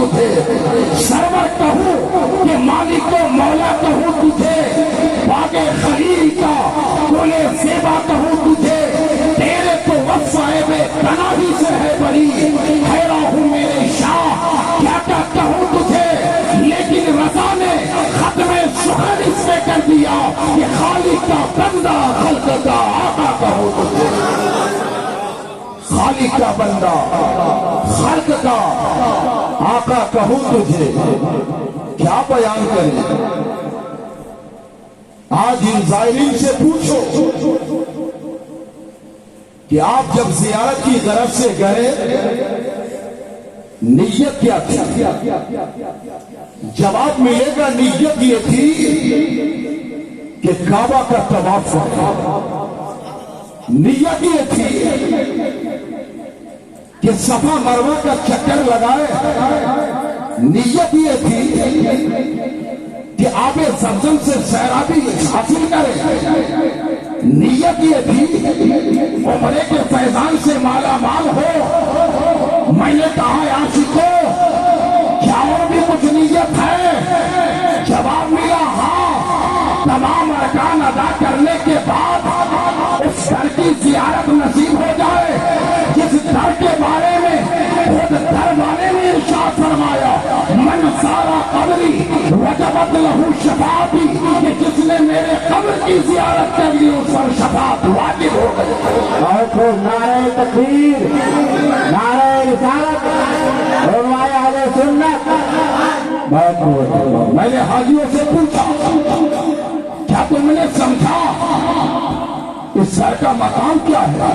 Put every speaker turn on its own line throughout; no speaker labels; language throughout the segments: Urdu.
تجھے، سرور کہوں کہ مالک و مولا کہوں تجھے، باغ خلیل کا گل زیبا کہوں تجھے، تیرے تو وصف صاحب پناہی سے ہے بری، حیران ہوں میرے شاہ کیا کیا کہوں تجھے، لیکن رضا نے ختم سخن اس میں کر دیا کہ خالق کا بندہ خلق کا آقا کہوں تجھے، خالق کا بندہ خلق کا آقا کہوں تجھے، کیا بیان کریں۔ آج ان زائرین سے پوچھو کہ آپ جب زیارت کی طرف سے گئے نیت کیا تھی؟ جواب ملے گا نیت یہ تھی کہ کعبہ کا طواف کرنا، نیت یہ تھی کہ صفا مروہ کا چکر لگائے، نیت یہ تھی کہ آب زمزم سے سیرابی حاصل کرے، نیت یہ تھی عمرے کے فیضان سے مالا مال ہو۔ میں نے کہا عاشقوں کیا اور بھی کچھ نیت ہے؟ جواب ملا ہاں، تمام ارکان ادا کرنے کے بعد اس گھر کی زیارت نصیب ہو جائے جس گھر کے بارے میں خود گھر والے نے ارشاد فرمایا من سارا قبری وجبت لہو شفاعتی، کہ جس نے میرے قبر کی زیارت کر لی اس پر شفاعت واجب ہو گئی۔
نعرہ تکبیر، نعرہ رسالت، علماء اہل سنت۔
میں نے حاجیوں سے پوچھا کیا تم نے سمجھا اس گھر کا مقام کیا ہے،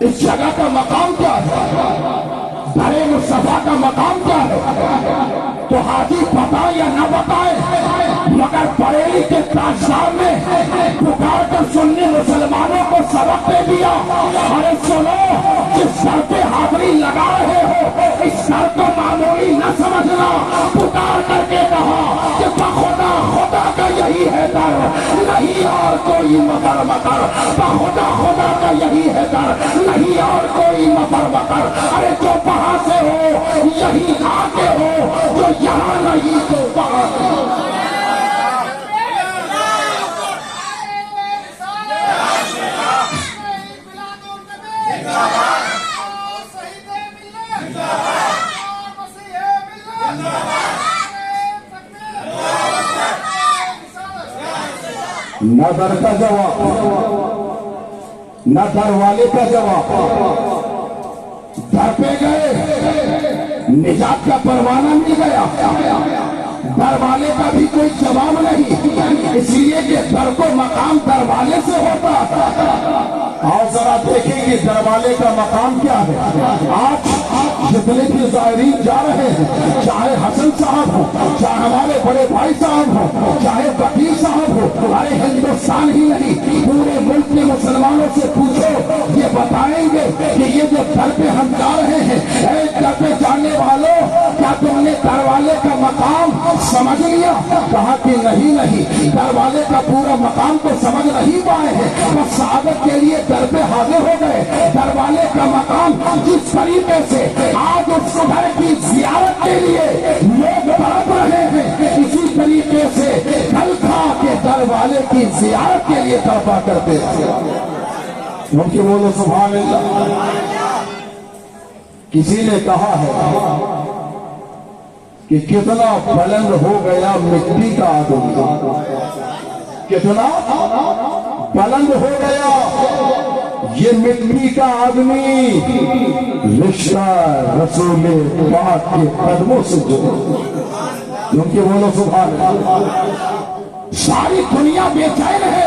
اس جگہ کا مقام کیا ہے، گھر مصطفیٰ کا مقام کیا ہے؟ تو حاجی بتائے یا نہ بتائے مگر بریلی کے تاجدار نے پکار کر سنی مسلمانوں کو سبق دے دیا، ارے سنو جس گھر پہ حاضری لگا رہے ہو اس گھر کو معمولی نہ سمجھنا، پکار کر کے کہا کہ بخدا خدا کا یہی ہے در، نہیں اور کوئی مکر مکر، بخدا خدا کا یہی ہے در، نہیں اور کوئی مکر مکر۔ ارے جو وہاں سے ہو یہی آ کے ہو، جو یہاں نہیں تو وہاں سے ہو۔ نہ در کا جواب، نہ در والے کا جواب۔ در پہ گئے نجات کا پروانہ مل گیا، در والے کا بھی کوئی جواب نہیں، اس لیے کہ در کو مقام در والے سے ہوتا۔ آؤ ذرا دیکھیں کہ در والے کا مقام کیا ہے۔ آج جتنے بھی زائرین جا رہے ہیں، چاہے حسن صاحب ہو، چاہے ہمارے بڑے بھائی صاحب ہو، چاہے وکیل صاحب ہو، ارے ہندوستان ہی نہیں پورے ملک کے مسلمانوں سے پوچھو یہ بتائیں گے کہ یہ جو در پہ ہم جا رہے ہیں، اے در پہ جانے والوں کیا تم نے در والے کا مقام سمجھ لیا؟ کہا کہ نہیں، در والے کا پورا مقام تو سمجھ نہیں پائے ہیں، بس سعادت کے لیے در پہ حاضر ہو گئے۔ در والے کا مقام جس طریقے سے آج اس گھر کی زیارت کے لیے لوگ تڑپ رہے ہیں، اسی طریقے سے کل کھا کے در والے کی زیارت کے لیے تڑپا کرتے ہیں۔ ان کی بولو سبحان اللہ۔ کسی نے کہا ہے کہ کتنا بلند ہو گیا مٹی کا آدمی، کتنا بلند ہو گیا یہ مٹی کا آدمی، رشتہ رسول پاک کے قدموں سے جڑا۔ کیونکہ بولو سبحان اللہ۔ ساری دنیا بے چین ہے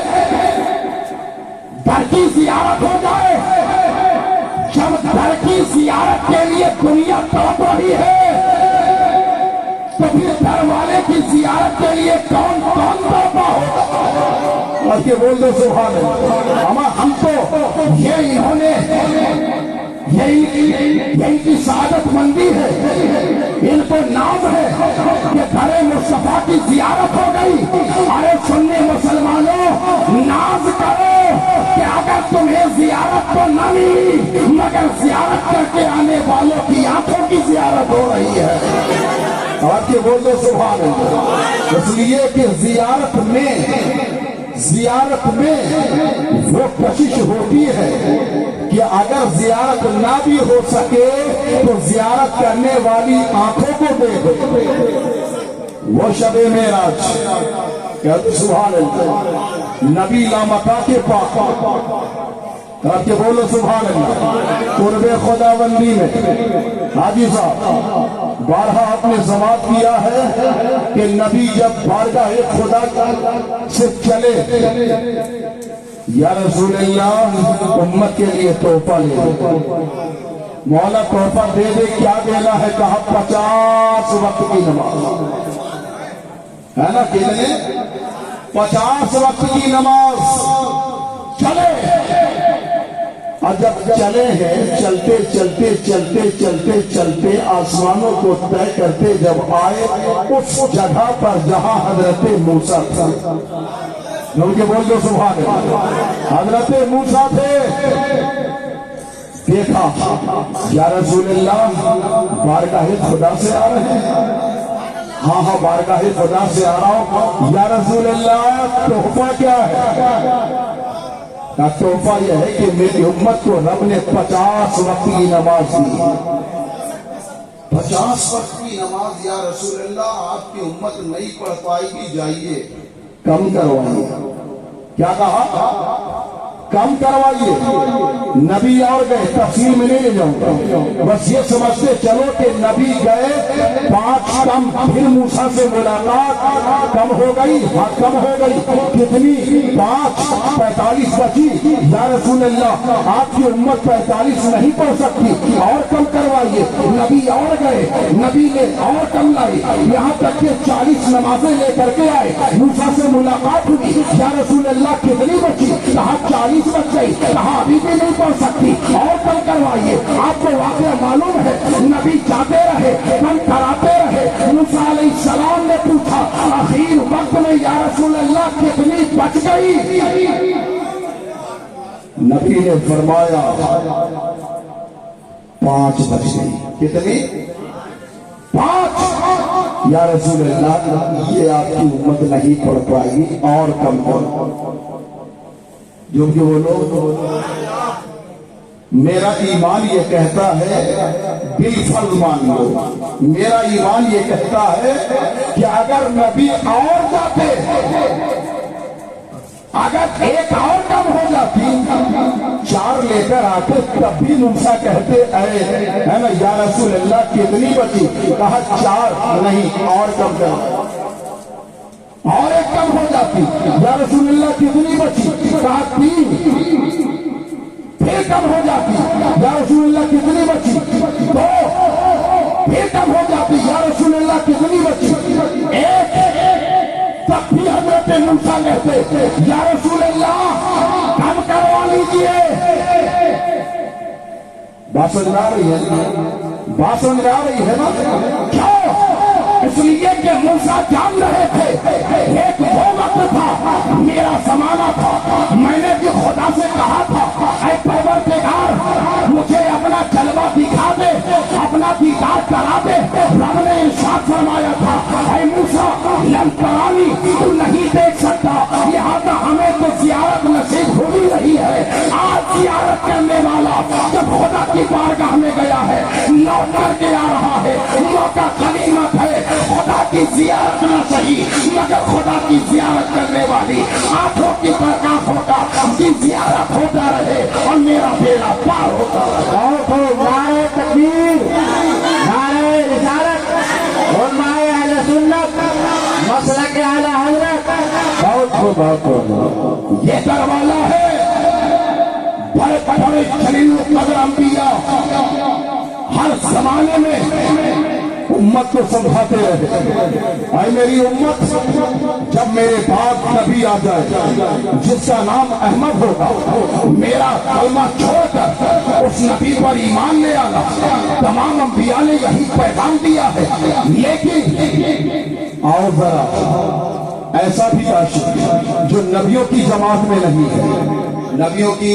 در کی زیارت ہو جائے، جب در کی زیارت کے لیے دنیا تڑپ رہی ہے تو پھر در والے کی زیارت کے لیے کون تڑپا ہوگا؟ اور کہ بول دو سبحان اللہ۔ ہم تو یہ انہوں نے یہی کی سعادت مندی ہے، ان کو نام ہے کہ گھر مصطفیٰ کی زیارت ہو گئی۔ ارے سننے مسلمانوں، ناز کرو کہ اگر تمہیں زیارت تو نہ ملی مگر زیارت کر کے آنے والوں کی آنکھوں کی زیارت ہو رہی ہے. اور یہ بول دو سبحان اللہ. اس لیے کہ زیارت میں وہ کشش ہوتی ہے کہ اگر زیارت نہ بھی ہو سکے تو زیارت کرنے والی آنکھوں کو دیکھو. وہ شب معراج کہتے سبحان اللہ نبی لامکہ کے پاس آپ کے بولو سبحان اللہ قرب خداوندی میں. حاجی صاحب بارہا آپ نے سماعت کیا ہے کہ نبی جب بارگاہ خدا سے چلے یا رسول اللہ امت کے لیے تحفہ لے مولا تحفہ دے دے کیا دینا ہے کہا 50 وقت کی نماز ہے نا. کتنے 50 وقت کی نماز چلے. اور جب چلے ہیں چلتے چلتے چلتے چلتے چلتے آسمانوں کو طے کرتے جب آئے اس جگہ پر جہاں حضرت موسیٰ تھا. ان کے بول دو سبحان اللہ. حضرت موسیٰ تھے. دیکھا یا رسول اللہ بارگاہ خدا سے آ رہے ہیں. ہاں بارگاہ خدا سے آ رہا ہوں. یا رسول اللہ تحفہ کیا ہے؟ تحفہ یہ ہے کہ میری امت کو رب نے 50 وقت کی نماز دی. 50 وقت کی نماز یا رسول اللہ آپ کی امت نہیں پڑھ پائے گی جائیے کم کروائیے. کیا کہا؟ کم کروائیے. نبی اور گئے تفصیل میں نہیں لے جاؤں گا بس یہ سمجھتے چلو کہ نبی گئے 5 کم پھر موسیٰ سے ملاقات کم ہو گئی. ہاں کم ہو گئی. کتنی 5 45 بچی. یا رسول اللہ آپ کی امت 45 نہیں پڑھ سکتی اور کم کروائیے. نبی اور گئے نبی نے اور کم لائی یہاں تک کہ 40 نمازیں لے کر کے آئے. موسیٰ سے ملاقات ہوئی. یا رسول اللہ کتنی بچی؟ کہا 40 بچ گئی. کہا ابھی بھی نہیں پڑھ سکتی اور کم کروائیے. آپ کو واقعہ معلوم ہے نبی جاتے رہے کم کراتے رہے. موسیٰ علیہ السلام نے پوچھا آخر وقت میں یا رسول اللہ کتنی بچ گئی؟ نبی نے فرمایا 5 بچ گئی. کتنی؟ 5. یا رسول اللہ یہ آپ کی امت نہیں پڑھ پائے گی اور کم کرو. جو کہ وہ لوگ میرا ایمان یہ کہتا ہے بالفعل مان لو. میرا ایمان یہ کہتا ہے کہ اگر نبی اور جاتے اگر ایک اور کم ہو جاتی 4 لے کر آتے تب بھی موسیٰ کہتے ہے نا یا رسول اللہ کتنی بچی؟ کہا 4 نہیں اور کم کرو. اور ایک کم ہو جاتی. یا رسول اللہ کتنی بچی؟ کہا 3. پھر کم ہو جاتی. یا رسول اللہ کتنی بچی؟ 2. پھر کم ہو جاتی. یا رسول اللہ کتنی بچی؟ 1. تب بھی حضرت موسیٰ کہتے یا رسول اللہ کم کروا لیجیے. بات سمجھ آ رہی ہے؟ بات سمجھ آ رہی ہے نا؟ کیوں؟ اس لیے کہ موسیٰ جان رہے تھے ایک وہ وقت تھا میرا زمانہ تھا. میں نے بھی خدا سے کہا تھا اے پروردگار مجھے اپنا جلوہ دکھا دے اپنا دیدار کرا دے. رب نے ارشاد فرمایا تھا اے موسیٰ لن ترانی تو نہیں دیکھ سکتا لہذا ہمیں تو زیارت نصیب ہو بھی رہی ہے. آج زیارت کرنے والا جب خدا کی بارگاہ میں گیا ہے لوٹ کر کے آ رہا ہے. موقع غنیمت ہے. خدا کی زیارت نہ صحیح مگر خدا کی زیارت کرنے والی آنکھوں کی برکات ہوتا کی زیارت ہوتا رہے اور میرا بیڑا پار ہوتا رہے.
نعرہ تکبیر نعرہ رسالت علماء اہل سنت مسلک اعلی حضرت بہت
یہ دروالا ہے بڑے بڑے جلیل القدر انبیاء ہر زمانے میں امت کو سمجھاتے رہے. اے میری امت جب میرے بعد نبی آ جائے جس کا نام احمد ہوگا میرا کلمہ چھوڑ کر اس نبی پر ایمان لے آنا. تمام انبیاء نے یہی پیغام دیا ہے. لیکن آؤ ذرا ایسا بھی راشد جو نبیوں کی جماعت میں نہیں ہے. نبیوں کی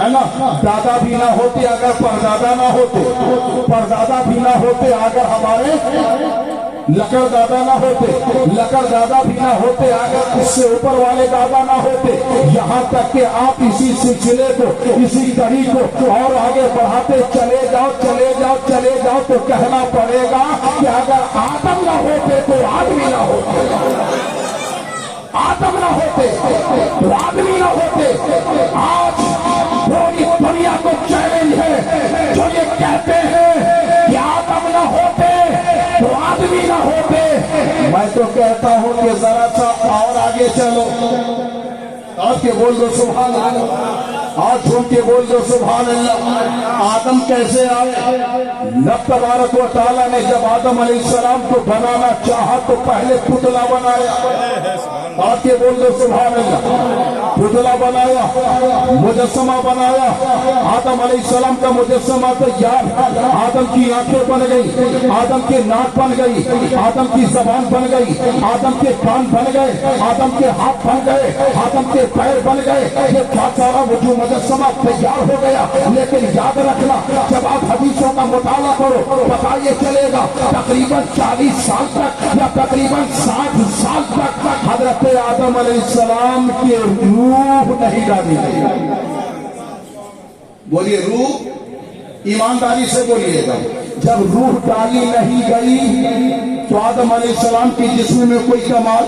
ہے نا. دادا بھی نہ ہوتے اگر پردادا نہ ہوتے, پردادا بھی نہ ہوتے اگر ہمارے لکڑ دادا نہ ہوتے, لکڑ دادا بھی نہ ہوتے اگر اس سے اوپر والے دادا نہ ہوتے, یہاں تک کہ آپ اسی سلسلے کو, اسی کڑی کو اور آگے بڑھاتے چلے جاؤ چلے جاؤ چلے جاؤ تو کہنا پڑے گا کہ اگر آدم نہ ہوتے تو آدمی نہ ہوتے, آدم نہ ہوتے تو آدمی نہ ہوتے. آج پوری دنیا کو چیلنج ہے جو یہ کہتے ہیں کہ آدم نہ ہوتے تو آدمی نہ ہوتے. میں تو کہتا ہوں کہ ذرا سا اور آگے چلو, اور کے بول دو سبحان اللہ, آج جھوم کے بول دو سبحان اللہ. آدم کیسے آئے؟ رب تبارک و تعالیٰ نے جب آدم علیہ السلام کو بنانا چاہا تو پہلے پتلا بنایا, آج کے بول دو سبحان اللہ. پتلا بنایا, مجسمہ بنایا, آدم علیہ السلام کا مجسمہ تیار, آدم کی آنکھیں بن گئی, آدم کے ناک بن گئی, آدم کی زبان بن گئی, آدم کے کان بن گئے, آدم کے ہاتھ بن گئے, آدم کے پیر بن گئے. یہ بہت سارا وجود مجسمہ تیار ہو گیا. لیکن یاد رکھنا, جب آپ حدیثوں کا مطالعہ کرو پتہ یہ چلے گا تقریباً 40 سال تک یا تقریباً 60 سال تک حضرت آدم علیہ السلام کی روح نہیں ڈالی گئی. بولیے روح, ایمانداری سے بولیے گا. جب روح ڈالی نہیں گئی تو آدم علیہ السلام کی جسم میں کوئی کمال,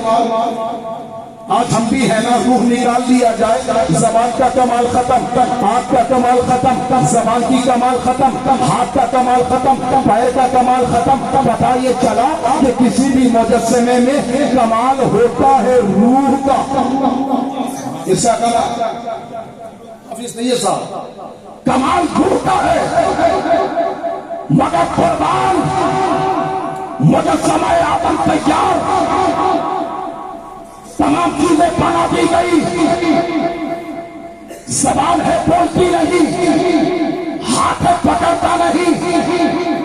آج ہم بھی ہے نا, روح نکال دیا جائے, زبان کا کمال ختم, آنکھ کا کمال ختم, زبان کی کمال ختم, ہاتھ کا کمال ختم, پیر کا کمال ختم. پتہ یہ چلا کہ کسی بھی مجسمے میں کمال ہوتا ہے روح کا. اس کا کمال حافظ نہیں ہے صاحب, کمال روح کا ہے. مگر قربان مجسمہ آدم تیار, تمام چیزیں بنا دی گئی, زبان ہے بولتی نہیں, ہاتھ ہے پکڑتا نہیں,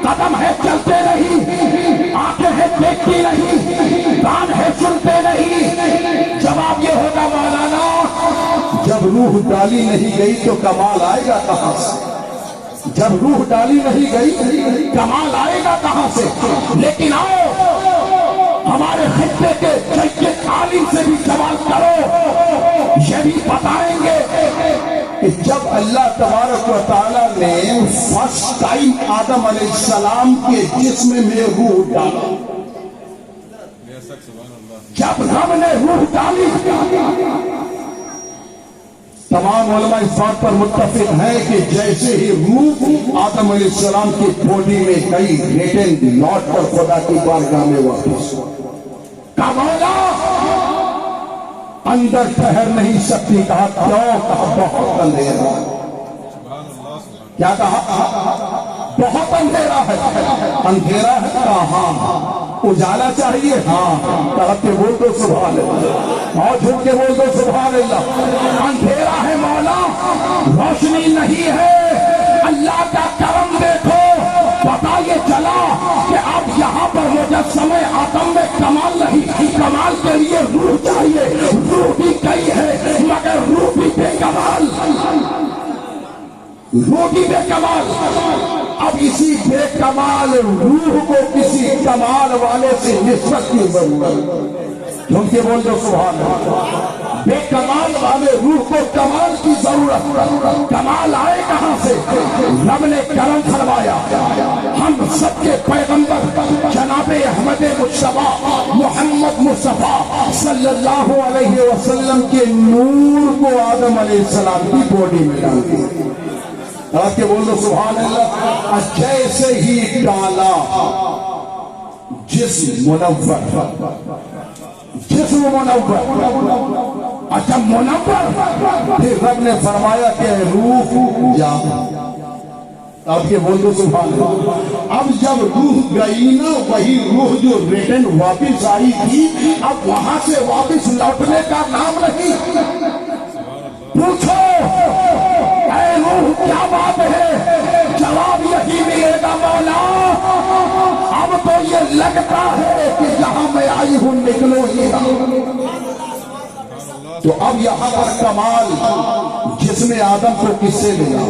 قدم ہے چلتے نہیں, آنکھیں ہے دیکھتی نہیں, کان ہے سنتے نہیں. جواب یہ ہوگا مولانا, جب روح ڈالی نہیں گئی تو کمال آئے گا کہاں سے؟ جب روح ڈالی نہیں گئی کمال آئے گا کہاں سے؟ لیکن آؤ ہمارے خطے کے جیت عالم سے بھی سوال کرو, یہ بھی بتائیں گے کہ جب اللہ تبارک و تعالیٰ نے فرسٹ ٹائم آدم علیہ السلام کے جسم میں روح ڈالا, جب رب نے روح ڈالی, تمام علماء اس بات پر متفق ہیں کہ جیسے ہی روح آدم علیہ السلام کی باڈی میں گئی, ریٹن لوٹ کر خدا کی بارگاہ میں واپس کا مولا اندر ٹھہر نہیں سکتی. کہا کیوں؟ کہا بہت اندھیرا. کیا کہا؟ بہت اندھیرا ہے. اندھیرا ہے کہاں؟ اجالا چاہیے. ہاں, طرف کے بول دو سبحان اللہ, اور جھوٹ کے بول دو سبحان اللہ. اندھیرا ہے مولا, روشنی نہیں ہے. اللہ کا کرم دیکھو, پتہ یہ چلا کہ اب یہاں پر مجسمہ آدم میں کمال نہیں, کمال کے لیے روح چاہیے. روح بھی گئی ہے مگر روح بھی بے کمال, روح بھی بے کمال. اب اسی بے کمال روح کو کسی کمال والے سے نسبت کی ضرورت. جھوم کے بول دو سبحان اللہ. بے کمال والے روح کو کمال کی ضرورت. کمال آئے کہاں سے؟ رب نے کرم فرمایا, ہم سب کے پیغمبر جناب احمد مصطفیٰ محمد مصطفیٰ صلی اللہ علیہ وسلم کے نور کو آدم علیہ السلام کی باڈی میں ڈال دیا. آپ کے بول دو سبحان اللہ. جیسے ہی ڈالا جسم منور, جسم منور. اچھا منور, پھر رب نے فرمایا کہ روح جا. آپ کے بول دو سبحان اللہ. اب جب روح گئی نا, وہی روح جو ریٹن واپس آئی تھی, اب وہاں سے واپس لوٹنے کا نام نہیں. پوچھو اے روح کیا بات ہے, جواب یہی ملے گا مولا اب تو یہ لگتا ہے کہ جہاں میں آئی ہوں نکلو ہی. تو اب یہاں پر کمال جسم آدم کو کس سے ملا؟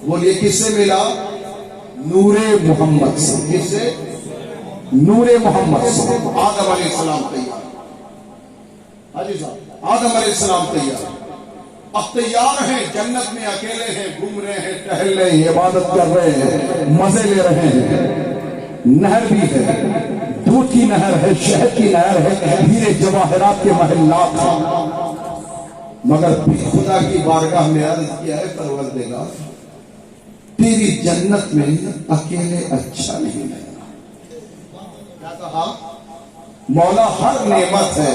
بولیے کس سے ملا؟ نور محمد سے. کس سے؟ نور محمد سے. آدم علیہ السلام تیار. حاجی صاحب آدم علیہ السلام تیار. اب تیار ہیں، جنت میں اکیلے ہیں، گھوم رہے ہیں، ٹہل رہے ہیں، عبادت کر رہے ہیں، مزے لے رہے ہیں. نہر بھی ہے، دودھ کی نہر ہے، شہد کی نہر ہے، ہیرے جواہرات کے محلات ہیں. مگر خدا کی بارگاہ میں عرض کیا ہے پروردگار تیری جنت میں اکیلے اچھا نہیں لگا. کیا کہا؟ مولا ہر نعمت ہے،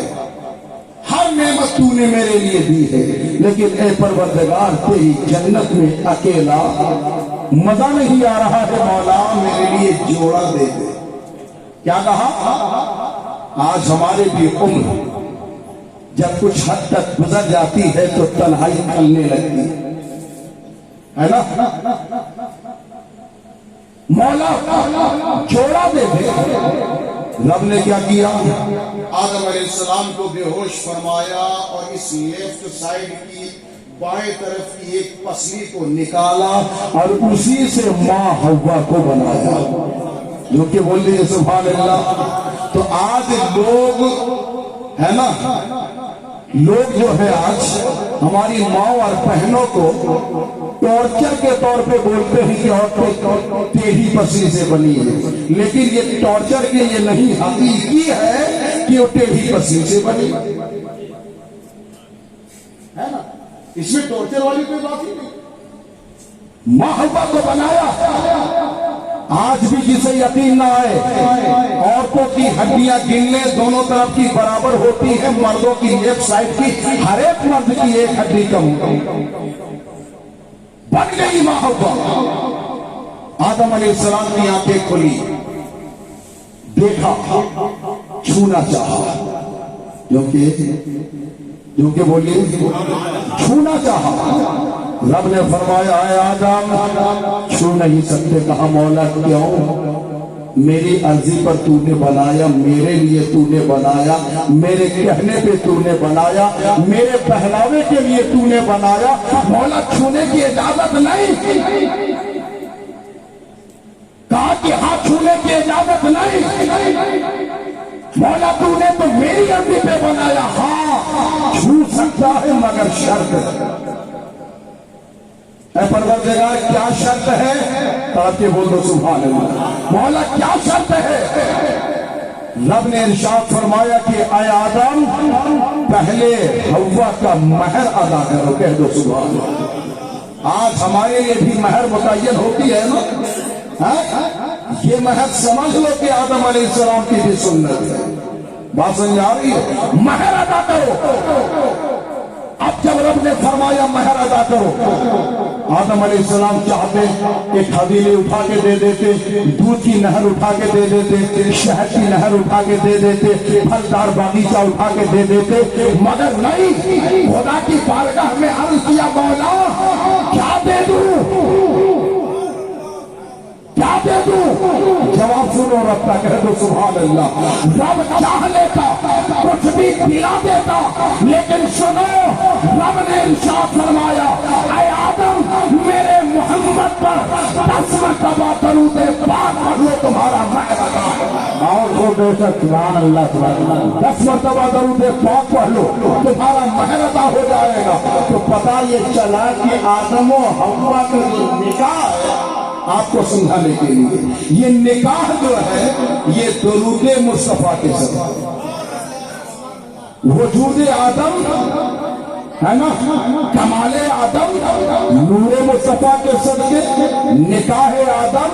ہر نعمت تو نے میرے لیے دی ہے، لیکن اے پروردگار تیری جنت میں اکیلا مزہ نہیں آ رہا ہے. مولا میرے لیے جوڑا دے دے. کیا کہا؟ آج ہمارے بھی عمر جب کچھ حد تک گزر جاتی ہے تو تنہائی نکلنے لگتی ہے نا. مولا جوڑا دے دے. رب نے کیا کیا؟ آدم علیہ السلام کو بے ہوش فرمایا اور اس لیفٹ سائیڈ کی بائیں طرف کی ایک پسلی کو نکالا اور اسی سے ماں حوا کو بنایا. جو کہ بول دیجیے سبحان اللہ. تو آج لوگ ہے نا، لوگ جو ہے آج ہماری ماں اور بہنوں کو ٹارچر کے طور پہ بولتے ہیں کہ عورتیں ٹیڑھی پسلی سے بنی ہے، لیکن یہ ٹارچر کے یہ نہیں، حقیقی ہے کہ وہ ٹیڑھی پسلی سے بنی ہے نا. اس میں ٹارچر والی کوئی بات ہی نہیں. ماں حوا کو بنایا. آج بھی جسے یقین نہ آئے، عورتوں کی ہڈیاں گننے دونوں طرف کی برابر ہوتی ہے، مردوں کی لیفٹ سائڈ کی ہر ایک مرد کی ایک ہڈی کم بن گئی ماں حوا. آدم علیہ السلام کی آنکھیں کھلی، دیکھا، چھونا چاہا. جو کہ بولیے چھونا چاہا. رب نے فرمایا اے آدم چھو نہیں سکتے. کہا مولا کیوں؟ میری عرضی پر تو نے بنایا، میرے لیے تو نے بنایا، میرے کہنے پہ تو نے بنایا، میرے پہلاوے کے لیے تو نے بنایا. مولا چھونے کی اجازت نہیں. کہا کہ ہاں چھونے کی اجازت نہیں. مولا تو نے تو میری عرضی پہ بنایا. ہاں چھو سکتا ہے مگر شرط ہے. اے پروردگار کیا شرط ہے؟ تاکہ بول دو سبحان اللہ. مولا کیا شرط ہے؟ رب نے ارشاد فرمایا کہ اے آدم پہلے حوا کا مہر ادا کرو. کہہ دو سبحان اللہ. آج ہمارے لیے بھی مہر متعین ہوتی ہے نا. یہ مہر سمجھ لو کہ آدم علیہ السلام کی بھی سنت ہے. بات سمجھ آ رہی ہے؟ مہر ادا کرو. اب جب رب نے فرمایا مہر ادا کرو، آدم علیہ السلام چاہتے ایک حویلی اٹھا کے دے دیتے، دودھ کی نہر اٹھا کے دے دیتے، شہد کی نہر اٹھا کے دے دیتے، پھلدار باغیچہ اٹھا کے دے دیتے، مگر نہیں. خدا کی بارگاہ میں عرض کیا مولا کیا دے دوں؟ کیا دے دوں؟ جواب سنو رب کا. کہہ دو سبحان اللہ. رب چاہ لیتا کچھ بھی دلا دیتا، لیکن سنو رب نے ارشاد فرمایا اے آدم میرے محمد پر 10 مرتبہ درود پاک پڑھ لو تمہارا مہر ادا ہے. اور وہ بے شک سبحان اللہ سبحان اللہ 10 مرتبہ درود پاک پڑھ لو تمہارا مہر ادا ہو جائے گا. تو پتہ یہ چلا کہ آدم و حوا کا جو نکاح آپ کو سمجھانے کے لیے، یہ نکاح جو ہے یہ درود مصطفیٰ کے ساتھ وجود آدم ہے نا، کمال آدم نور مصطفیٰ کے صدقے، نکاح آدم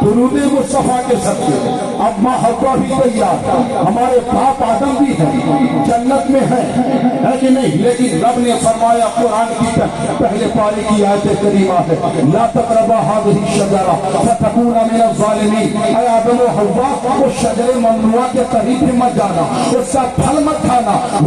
درود مصطفیٰ کے صدقے. اب ماں حوا بھی تیار، ہمارے باپ آدم بھی ہے، جنت میں ہے کہ نہیں؟ لیکن رب نے فرمایا قرآن کی پہلے پارے کی آیت کریمہ ہے لا تقربا هذه الشجرة فتكون من الظالمین. اے آدم و حوا اس شجر ممنوعہ کے قریب مت جانا، اس کا پھل مت کھانا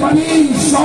300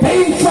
300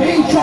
300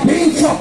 300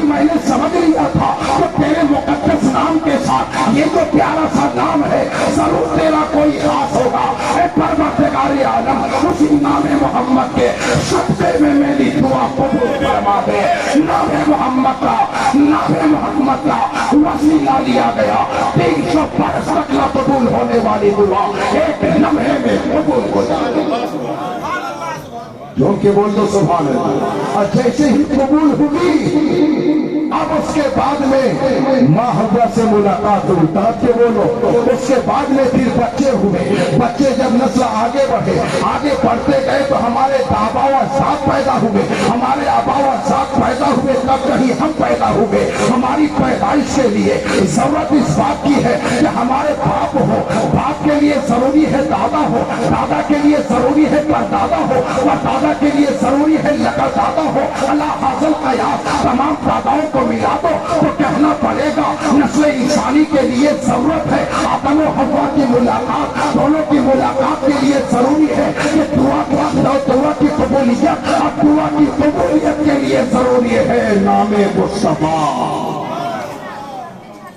ابھی میں نے سمجھ لیا تھا کہ تیرے مقدس نام کے ساتھ یہ جو پیارا سا نام ہے ضرور تیرا کوئی خاص ہوگا. اے پروردگار عالم اسی نام محمد کے صدقے میں میری دعا قبول فرما دے. نام محمد کا وسیلہ لیا گیا. 365 تک نہ قبول ہونے والی دعا ایک لمحے میں قبول ہو جائے. جو کہ بول دو سبحان اللہ. اور جیسے ہی قبول ہوئی اب اس کے بعد میں ماں حضرہ سے ملاقات ہوئی. ترک کے بولو. اس کے بعد میں پھر بچے ہوئے. بچے جب نسل آگے بڑھے آگے بڑھتے گئے تو ہمارے آبا و اجداد پیدا ہوئے. ہمارے آبا و اجداد پیدا ہوئے تب کہیں ہم پیدا ہوئے. ہماری پیدائش کے لیے ضرورت اس بات کی ہے کہ ہمارے باپ ہو. باپ کے لیے ضروری ہے دادا ہو. دادا کے لیے ضروری ہے پردادا ہو. اور دادا کے لیے ضروری ہے لقب دادا ہو. اللہ حاصل قیاس تمام داداؤں کو ملا دو تو کہنا پڑے گا نسل انسانی کے لیے ضرورت ہے آدم و حوا کی ملاقات. دونوں کی ملاقات کے لیے ضروری ہے کہ دعا کی قبولیت اور دعا کی قبولیت کے لیے ضروری ہے نام مصطفیٰ.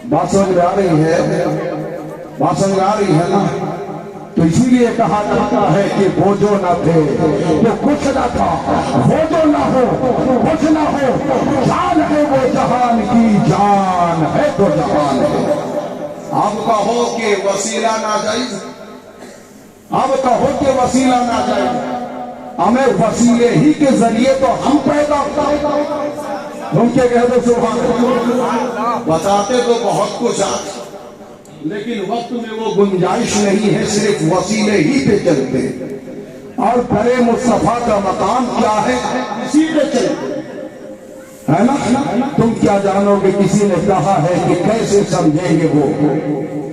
بات سمجھ آ رہی ہے؟ بات سمجھ آ رہی ہے نا؟ تو اسی لیے کہا جاتا ہے کہ وہ جو نہ تھے وہ کچھ نہ تھا. وہ جو نہ ہو کچھ نہ ہو. جان ہے وہ جہان کی جان ہے تو جہان ہے.
اب کہو کہ وسیلہ ناجائز.
اب کہو کہ وسیلہ ناجائز. ہمیں وسیلے ہی کے ذریعے تو ہم پیدا تم کے کہہ دو سبحان اللہ.
بتاتے تو بہت کچھ آج
لیکن وقت میں وہ گنجائش نہیں ہے. صرف وسیلے ہی پہ چلتے. اور بڑے مصطفیٰ کا مقام کیا ہے؟ اسی پہ چلتے ہے نا. تم کیا جانو گے کسی نے کہا ہے کہ کیسے سمجھیں گے وہ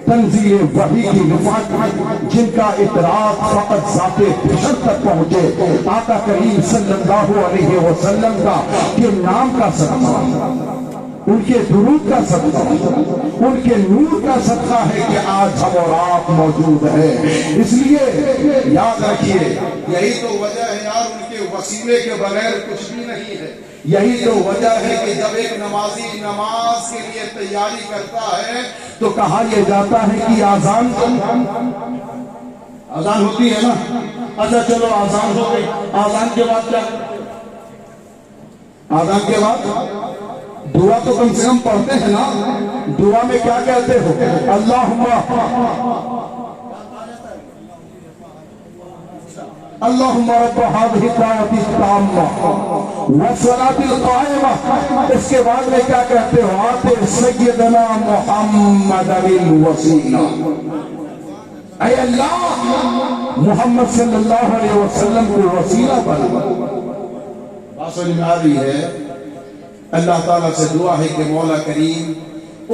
تنزیل وحی کی رفعت جن کا اطراف فقط ذات بشر تک پہنچے. آقا کریم صلی اللہ علیہ وسلم کا کہ نام کا صدقہ ان کے درود کا صدقہ ان کے نور کا صدقہ ہے کہ آج ہم اور آپ موجود ہیں. اس لیے یاد رکھیے
یہی تو وجہ ہے یار ان کے وسیلے کے بغیر کچھ بھی نہیں ہے.
یہی تو وجہ ہے
کہ جب ایک نمازی نماز کے لیے تیاری کرتا ہے
تو کہا یہ جاتا ہے کہ آزان ہوتی ہے نا. اچھا چلو آزان ہو گئی. آزان کے بعد کیا؟ آزان کے بعد دعا تو کم سے کم پڑھتے ہیں نا. دعا میں کیا کہتے ہو؟ اللہم رب هذه الدعوة التامة والصلاة القائمة. اس کے بعد میں کیا کہتے ہو؟ آتے سیدنا محمد الوسیلہ. اے اللہ محمد صلی اللہ علیہ وسلم کو وسیلہ بنا.
بات سمجھ میں آ رہی ہے؟ اللہ تعالیٰ سے دعا ہے کہ مولا کریم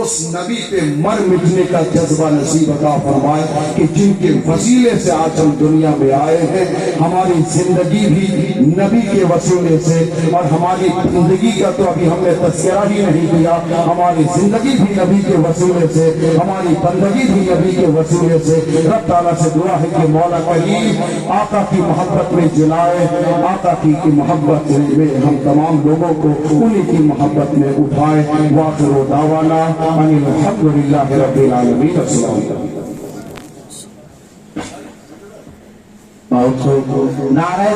اس نبی پہ
مر مٹنے کا جذبہ نصیب عطا فرمائے کہ جن کے وسیلے سے آج ہم دنیا میں آئے ہیں. ہماری زندگی بھی نبی کے وسیلے سے اور ہماری زندگی کا تو ابھی ہم نے تذکرہ ہی نہیں کیا. ہماری زندگی بھی نبی کے وسیلے سے ہماری بندگی بھی نبی کے وسیلے سے. رب تعالیٰ سے دعا ہے کہ مولا کریم آقا کی محبت میں جلائے. آقا کی محبت میں ہم تمام لوگوں کو انہی کی محبت میں اٹھائے. وآخر دعوانا الحمد للہ رب العالمین. السلام علیکم.
نعرہ